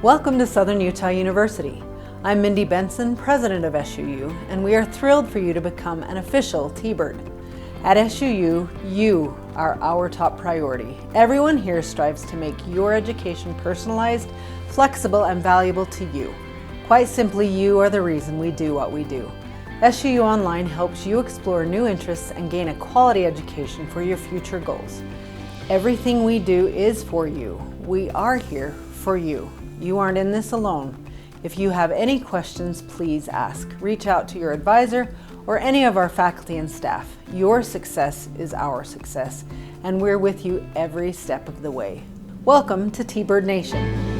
Welcome to Southern Utah University. I'm Mindy Benson, president of SUU, and we are thrilled for you to become an official T-Bird. At SUU, you are our top priority. Everyone here strives to make your education personalized, flexible, and valuable to you. Quite simply, you are the reason we do what we do. SUU Online helps you explore new interests and gain a quality education for your future goals. Everything we do is for you. We are here for you. You aren't in this alone. If you have any questions, please ask. Reach out to your advisor or any of our faculty and staff. Your success is our success, and we're with you every step of the way. Welcome to T-Bird Nation.